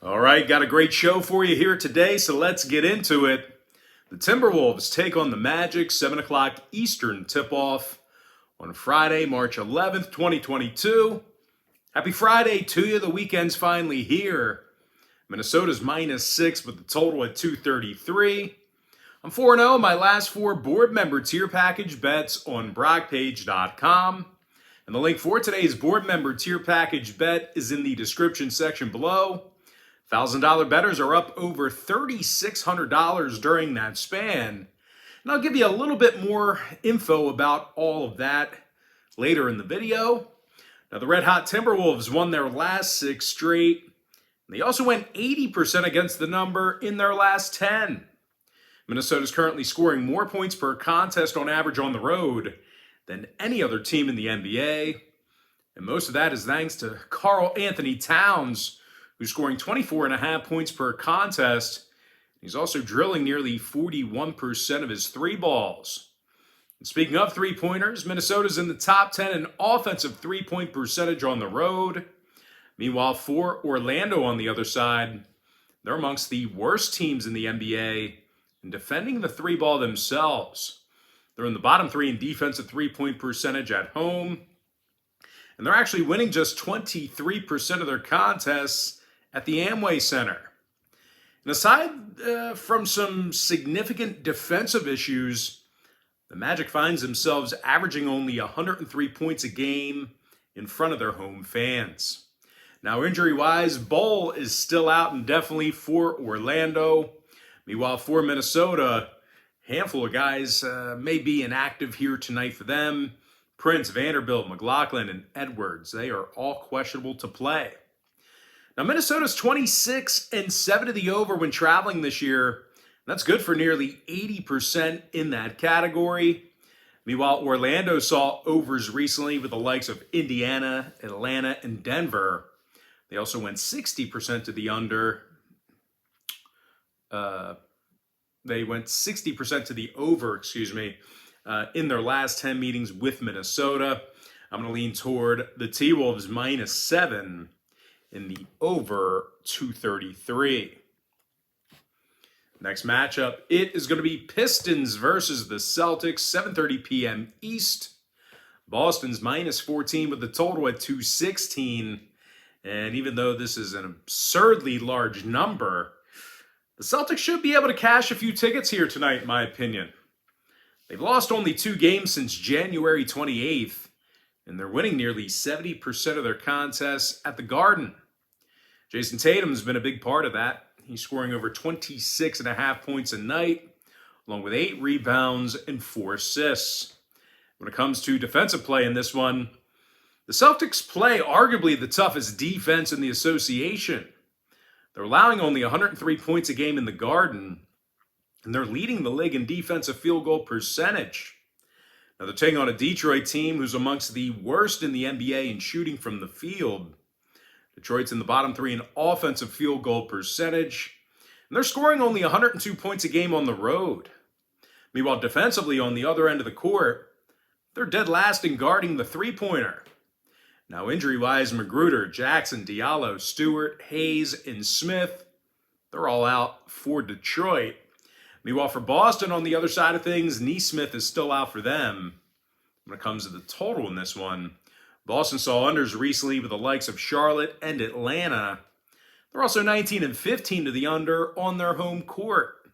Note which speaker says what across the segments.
Speaker 1: All right, got a great show for you here today, so let's get into it. The Timberwolves take on the Magic, 7 o'clock Eastern tip-off on Friday, March 11th, 2022. Happy Friday to you. The weekend's finally here. Minnesota's -6 with the total at 233. I'm 4-0. My last 4 board member tier package bets on brockpage.com. And the link for today's board member tier package bet is in the description section below. $1,000 bettors are up over $3,600 during that span. And I'll give you a little bit more info about all of that later in the video. Now, the Red Hot Timberwolves won their last 6 straight. They also went 80% against the number in their last 10. Minnesota's currently scoring more points per contest on average on the road than any other team in the NBA. And most of that is thanks to Karl Anthony Towns, who's scoring 24.5 points per contest. He's also drilling nearly 41% of his 3 balls. And speaking of 3-pointers, Minnesota's in the top 10 in offensive 3-point percentage on the road. Meanwhile, for Orlando on the other side, they're amongst the worst teams in the NBA in defending the 3-ball themselves. They're in the bottom 3 in defensive 3-point percentage at home. And they're actually winning just 23% of their contests at the Amway Center. And aside from some significant defensive issues, the Magic finds themselves averaging only 103 points a game in front of their home fans. Now, injury-wise, Bull is still out indefinitely for Orlando. Meanwhile, for Minnesota, a handful of guys may be inactive here tonight for them. Prince, Vanderbilt, McLaughlin, and Edwards, they are all questionable to play. Now, Minnesota's 26-7 to the over when traveling this year. That's good for nearly 80% in that category. Meanwhile, Orlando saw overs recently with the likes of Indiana, Atlanta, and Denver. They also went 60% to the under. They went 60% to the over, in their last 10 meetings with Minnesota. I'm going to lean toward the T-Wolves -7 in the over 233. Next matchup, it is going to be Pistons versus the Celtics, 7:30 p.m. East. Boston's -14 with the total at 216. And even though this is an absurdly large number, the Celtics should be able to cash a few tickets here tonight, in my opinion. They've lost only 2 games since January 28th, and they're winning nearly 70% of their contests at the Garden. Jason Tatum's been a big part of that. He's scoring over 26.5 points a night, along with 8 rebounds and 4 assists. When it comes to defensive play in this one, the Celtics play arguably the toughest defense in the association. They're allowing only 103 points a game in the Garden, and they're leading the league in defensive field goal percentage. Now, they're taking on a Detroit team who's amongst the worst in the NBA in shooting from the field. Detroit's in the bottom 3 in offensive field goal percentage, and they're scoring only 102 points a game on the road. Meanwhile, defensively on the other end of the court, they're dead last in guarding the 3-pointer. Now, injury-wise, Magruder, Jackson, Diallo, Stewart, Hayes, and Smith, they're all out for Detroit. Meanwhile, for Boston, on the other side of things, Nesmith is still out for them. When it comes to the total in this one, Boston saw unders recently with the likes of Charlotte and Atlanta. They're also 19-15 to the under on their home court.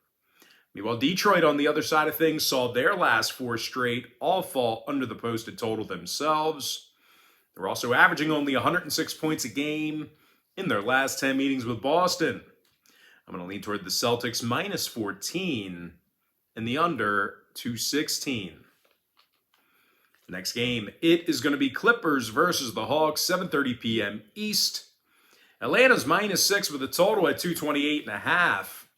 Speaker 1: Meanwhile, Detroit, on the other side of things, saw their last 4 straight all fall under the posted total themselves. They're also averaging only 106 points a game in their last 10 meetings with Boston. I'm going to lean toward the Celtics -14 and the under 216. Next game, it is going to be Clippers versus the Hawks, 7:30 p.m. East. Atlanta's -6 with a total at 228.5.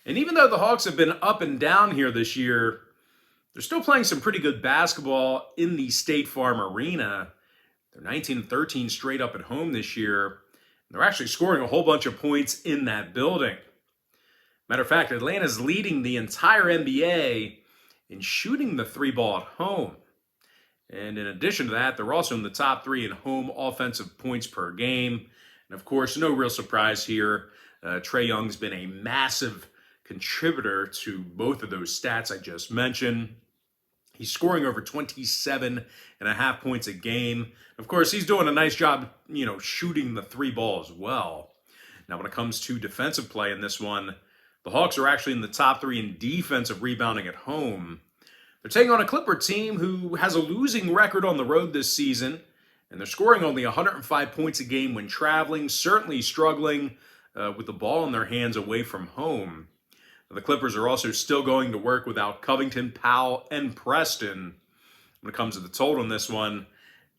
Speaker 1: And even though the Hawks have been up and down here this year, they're still playing some pretty good basketball in the State Farm Arena. They're 19-13 straight up at home this year. They're actually scoring a whole bunch of points in that building. Matter of fact, Atlanta's leading the entire NBA in shooting the 3-ball at home. And in addition to that, they're also in the top 3 in home offensive points per game. And of course, no real surprise here. Trae Young's been a massive contributor to both of those stats I just mentioned. He's scoring over 27.5 points a game. Of course, he's doing a nice job, shooting the three ball as well. Now, when it comes to defensive play in this one, the Hawks are actually in the top 3 in defensive rebounding at home. They're taking on a Clipper team who has a losing record on the road this season, and they're scoring only 105 points a game when traveling, certainly struggling with the ball in their hands away from home. The Clippers are also still going to work without Covington, Powell, and Preston. When it comes to the total in this one,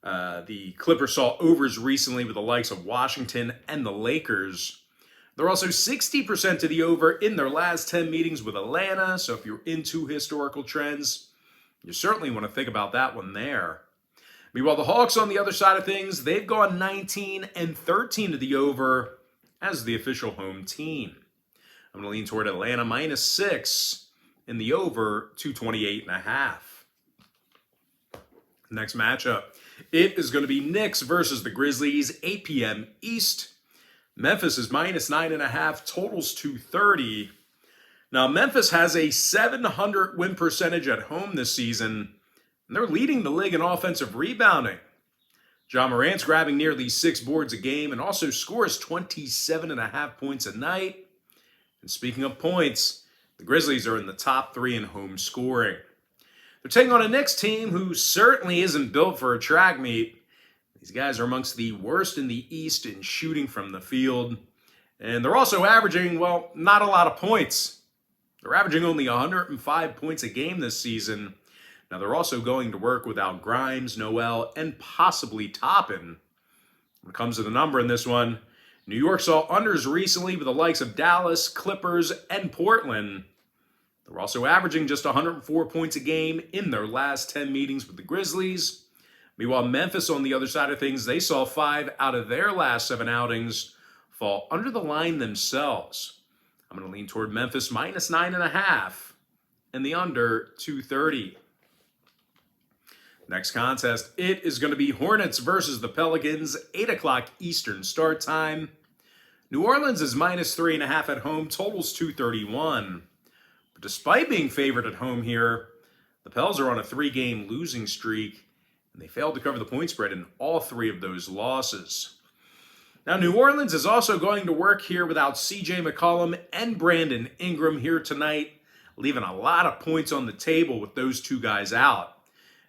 Speaker 1: the Clippers saw overs recently with the likes of Washington and the Lakers. They're also 60% to the over in their last 10 meetings with Atlanta, so if you're into historical trends, you certainly want to think about that one there. Meanwhile, the Hawks on the other side of things, they've gone 19-13 to the over as the official home team. I'm going to lean toward Atlanta -6 in the over 228.5. Next matchup, it is going to be Knicks versus the Grizzlies, 8 p.m. East. Memphis is -9.5, totals 230. Now, Memphis has a .700 win percentage at home this season, and they're leading the league in offensive rebounding. Ja Morant's grabbing nearly 6 boards a game and also scores 27.5 points a night. And speaking of points, the Grizzlies are in the top 3 in home scoring. They're taking on a Knicks team who certainly isn't built for a track meet. These guys are amongst the worst in the East in shooting from the field. And they're also averaging, not a lot of points. They're averaging only 105 points a game this season. Now, they're also going to work without Grimes, Noel, and possibly Toppin. When it comes to the number in this one, New York saw unders recently with the likes of Dallas, Clippers, and Portland. They're also averaging just 104 points a game in their last 10 meetings with the Grizzlies. Meanwhile, Memphis, on the other side of things, they saw 5 out of their last 7 outings fall under the line themselves. I'm going to lean toward Memphis -9.5 and the under 230. Next contest, it is going to be Hornets versus the Pelicans, 8 o'clock Eastern start time. New Orleans is -3.5 at home, totals 231. But despite being favored at home here, the Pels are on a 3-game losing streak, and they failed to cover the point spread in all 3 of those losses. Now, New Orleans is also going to work here without C.J. McCollum and Brandon Ingram here tonight, leaving a lot of points on the table with those 2 guys out.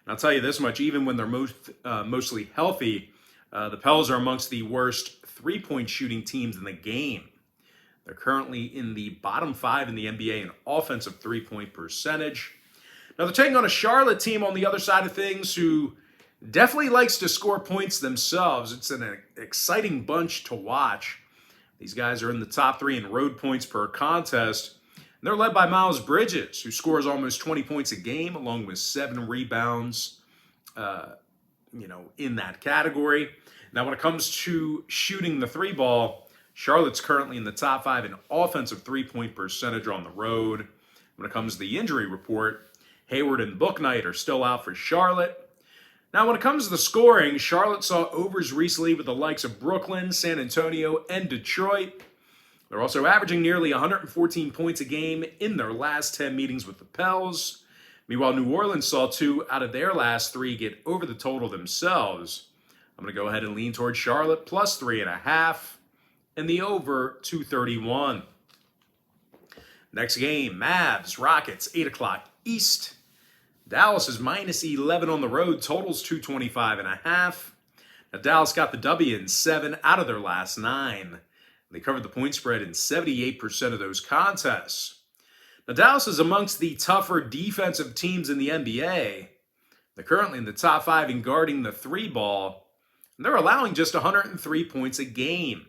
Speaker 1: And I'll tell you this much, even when they're mostly healthy, the Pels are amongst the worst 3-point shooting teams in the game. They're currently in the bottom 5 in the NBA in offensive 3-point percentage. Now, they're taking on a Charlotte team on the other side of things who definitely likes to score points themselves. It's an exciting bunch to watch. These guys are in the top 3 in road points per contest. And they're led by Miles Bridges, who scores almost 20 points a game, along with 7 rebounds, in that category. Now, when it comes to shooting the 3 ball, Charlotte's currently in the top 5 in offensive 3-point percentage on the road. When it comes to the injury report, Hayward and Bouknight are still out for Charlotte. Now, when it comes to the scoring, Charlotte saw overs recently with the likes of Brooklyn, San Antonio, and Detroit. They're also averaging nearly 114 points a game in their last 10 meetings with the Pels. Meanwhile, New Orleans saw 2 out of their last 3 get over the total themselves. I'm going to go ahead and lean toward Charlotte +3.5 and the over 231. Next game, Mavs, Rockets, 8 o'clock East. Dallas is -11 on the road, totals 225.5. Now, Dallas got the W in 7 out of their last 9. They covered the point spread in 78% of those contests. Now, Dallas is amongst the tougher defensive teams in the NBA. They're currently in the top 5 in guarding the 3 ball, and they're allowing just 103 points a game.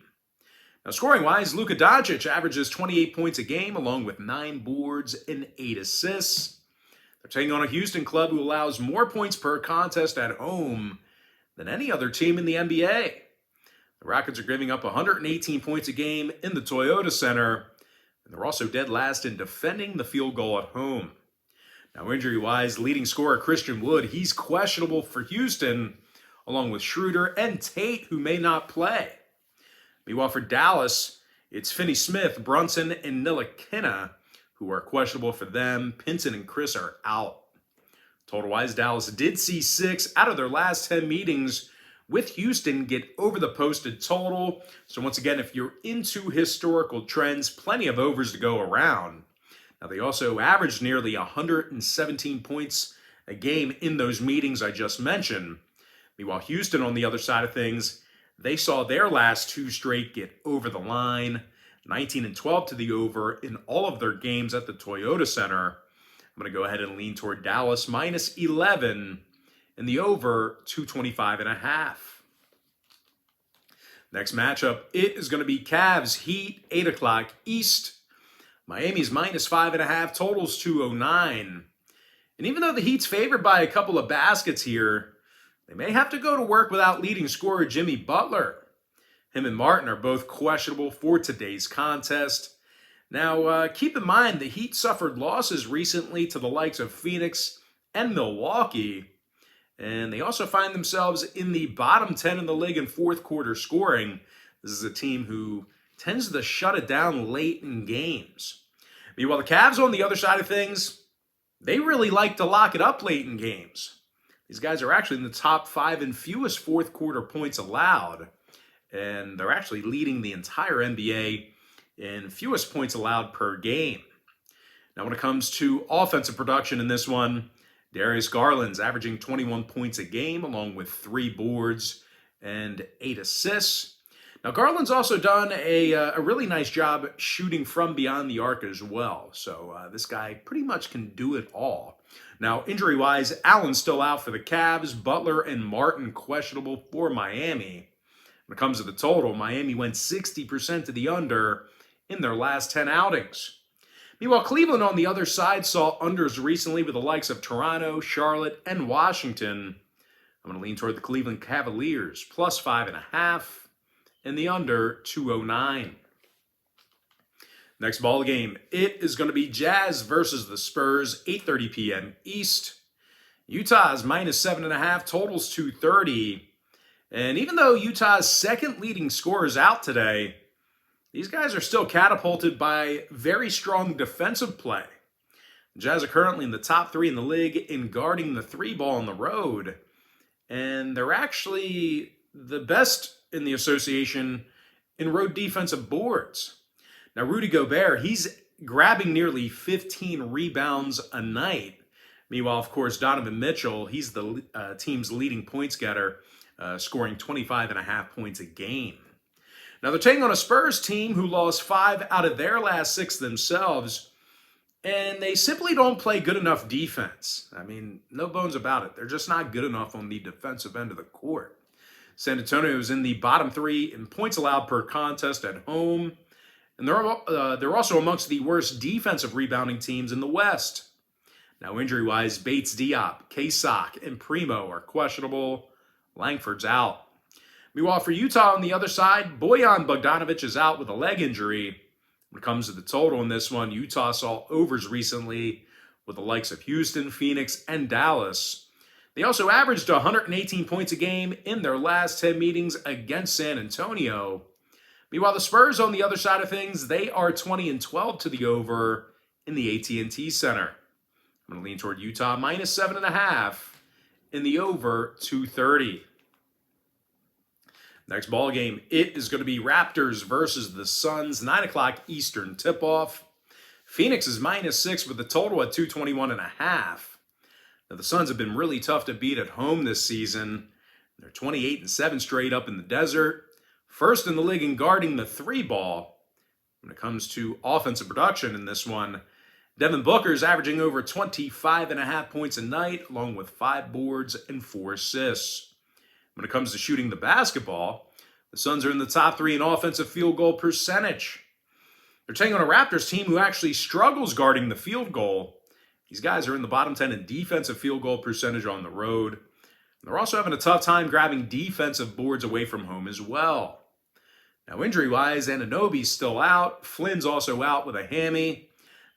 Speaker 1: Now, scoring-wise, Luka Doncic averages 28 points a game, along with 9 boards and 8 assists. They're taking on a Houston club who allows more points per contest at home than any other team in the NBA. The Rockets are giving up 118 points a game in the Toyota Center, and they're also dead last in defending the field goal at home. Now, injury-wise, leading scorer Christian Wood, he's questionable for Houston, along with Schroeder and Tate, who may not play. Meanwhile, for Dallas, It's Finney-Smith, Brunson, and Ntilikina, who are questionable for them. Pinson and Chris are out. Total-wise, Dallas did see 6 out of their last 10 meetings with Houston get over the posted total. So once again, if you're into historical trends, plenty of overs to go around. Now, they also averaged nearly 117 points a game in those meetings I just mentioned. Meanwhile, Houston, on the other side of things, they saw their last 2 straight get over the line, 19 and 12 to the over in all of their games at the Toyota Center. I'm going to go ahead and lean toward Dallas minus 11 and the over 225.5. Next matchup, it is going to be Cavs Heat, 8 o'clock East. Miami's minus 5.5, totals 209. And even though the Heat's favored by a couple of baskets here, they may have to go to work without leading scorer Jimmy Butler. Him and Martin are both questionable for today's contest. Now, keep in mind the Heat suffered losses recently to the likes of Phoenix and Milwaukee. And they also find themselves in the bottom 10 in the league in fourth quarter scoring. This is a team who tends to shut it down late in games. Meanwhile, the Cavs on the other side of things, they really like to lock it up late in games. These guys are actually in the top 5 in fewest fourth quarter points allowed. And they're actually leading the entire NBA in fewest points allowed per game. Now, when it comes to offensive production in this one, Darius Garland's averaging 21 points a game, along with 3 boards and 8 assists. Now, Garland's also done a really nice job shooting from beyond the arc as well. So this guy pretty much can do it all. Now, injury-wise, Allen's still out for the Cavs. Butler and Martin questionable for Miami. When it comes to the total, Miami went 60% to the under in their last 10 outings. Meanwhile, Cleveland on the other side saw unders recently with the likes of Toronto, Charlotte, and Washington. I'm going to lean toward the Cleveland Cavaliers, plus 5.5, and the under 209. Next ball game, it is going to be Jazz versus the Spurs, 8:30 p.m. East. Utah's minus 7.5, totals 230. And even though Utah's second leading scorer is out today, these guys are still catapulted by very strong defensive play. The Jazz are currently in the top 3 in the league in guarding the 3 ball on the road. And they're actually the best in the association in road defensive boards. Now, Rudy Gobert, he's grabbing nearly 15 rebounds a night. Meanwhile, of course, Donovan Mitchell, he's the team's leading points getter, scoring 25.5 points a game. Now, they're taking on a Spurs team who lost 5 out of their last 6 themselves, and they simply don't play good enough defense. I mean, no bones about it. They're just not good enough on the defensive end of the court. San Antonio is in the bottom 3 in points allowed per contest at home, and they're also amongst the worst defensive rebounding teams in the West. Now, injury-wise, Bates Diop, K-Sock, and Primo are questionable. Langford's out. Meanwhile, for Utah on the other side, Bojan Bogdanovic is out with a leg injury. When it comes to the total in this one, Utah saw overs recently with the likes of Houston, Phoenix, and Dallas. They also averaged 118 points a game in their last 10 meetings against San Antonio. Meanwhile, the Spurs on the other side of things, they are 20 and 12 to the over in the AT&T Center. I'm going to lean toward Utah minus 7.5 in the over 230. Next ball game, it is going to be Raptors versus the Suns, 9 o'clock Eastern tip-off. Phoenix is minus 6 with the total at 221.5. Now, the Suns have been really tough to beat at home this season. They're 28 and 7 straight up in the desert. First in the league in guarding the 3 ball. When it comes to offensive production in this one, Devin Booker is averaging over 25.5 points a night, along with 5 boards and 4 assists. When it comes to shooting the basketball, the Suns are in the top 3 in offensive field goal percentage. They're taking on a Raptors team who actually struggles guarding the field goal. These guys are in the bottom 10 in defensive field goal percentage on the road. They're also having a tough time grabbing defensive boards away from home as well. Now, injury-wise, Anunoby's still out. Flynn's also out with a hammy.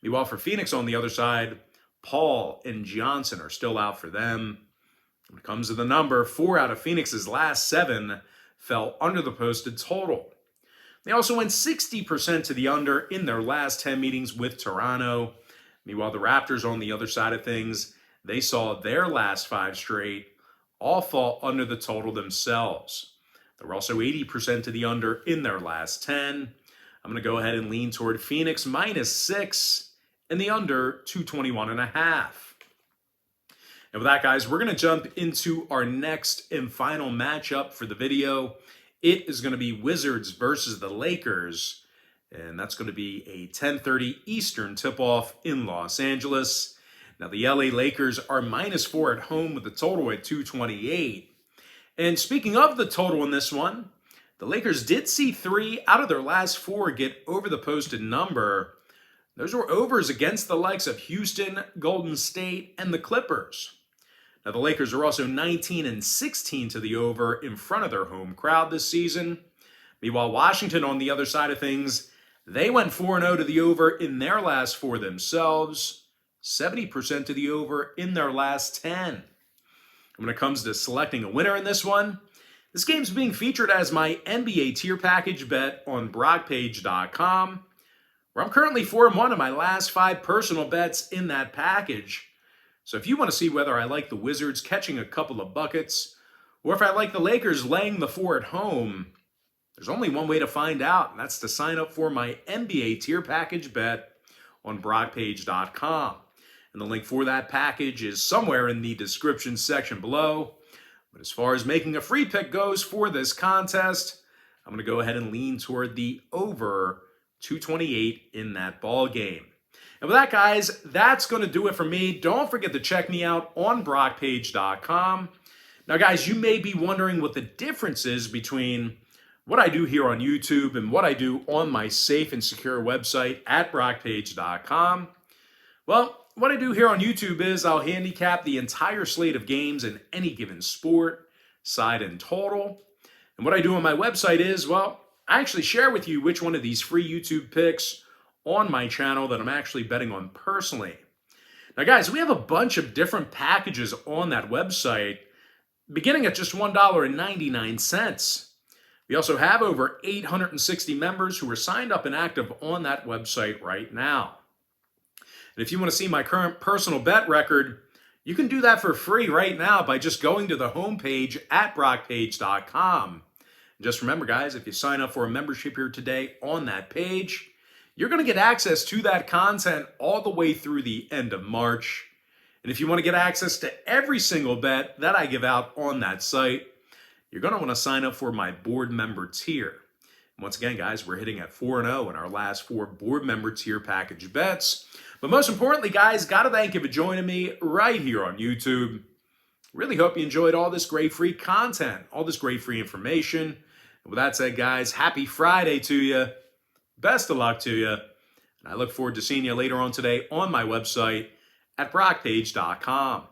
Speaker 1: Meanwhile, for Phoenix on the other side, Paul and Johnson are still out for them. When it comes to the number, 4 out of Phoenix's last 7 fell under the posted total. They also went 60% to the under in their last 10 meetings with Toronto. Meanwhile, the Raptors on the other side of things, they saw their last 5 straight all fall under the total themselves. They were also 80% to the under in their last 10. I'm going to go ahead and lean toward Phoenix -6 and the under 221.5. And with that, guys, we're going to jump into our next and final matchup for the video. It is going to be Wizards versus the Lakers, and that's going to be a 10:30 Eastern tip-off in Los Angeles. Now, the LA Lakers are -4 at home with the total at 228. And speaking of the total in this one, the Lakers did see 3 out of their last 4 get over the posted number. Those were overs against the likes of Houston, Golden State, and the Clippers. Now, the Lakers are also 19-16 to the over in front of their home crowd this season. Meanwhile, Washington, on the other side of things, they went 4-0 to the over in their last 4 themselves, 70% to the over in their last 10. When it comes to selecting a winner in this one, this game's being featured as my NBA tier package bet on BrockPage.com, where I'm currently 4-1 in my last 5 personal bets in that package. So if you want to see whether I like the Wizards catching a couple of buckets, or if I like the Lakers laying the 4 at home, there's only one way to find out, and that's to sign up for my NBA tier package bet on BrockPage.com. And the link for that package is somewhere in the description section below. But as far as making a free pick goes for this contest, I'm going to go ahead and lean toward the over 228 in that ball game. And with that, guys, that's going to do it for me. Don't forget to check me out on BrockPage.com. Now, guys, you may be wondering what the difference is between what I do here on YouTube and what I do on my safe and secure website at BrockPage.com. Well, what I do here on YouTube is I'll handicap the entire slate of games in any given sport, side and total. And what I do on my website is, well, I actually share with you which one of these free YouTube picks on my channel that I'm actually betting on personally. Now, guys, we have a bunch of different packages on that website, beginning at just $1.99. We also have over 860 members who are signed up and active on that website right now. And if you want to see my current personal bet record, you can do that for free right now by just going to the homepage at BrockPage.com. And just remember, guys, if you sign up for a membership here today on that page, you're going to get access to that content all the way through the end of March. And if you want to get access to every single bet that I give out on that site, you're going to want to sign up for my board member tier. And once again, guys, we're hitting at 4-0 in our last 4 board member tier package bets. But most importantly, guys, got to thank you for joining me right here on YouTube. Really hope you enjoyed all this great free content, all this great free information. And with that said, guys, happy Friday to you. Best of luck to you, and I look forward to seeing you later on today on my website at BrockPage.com.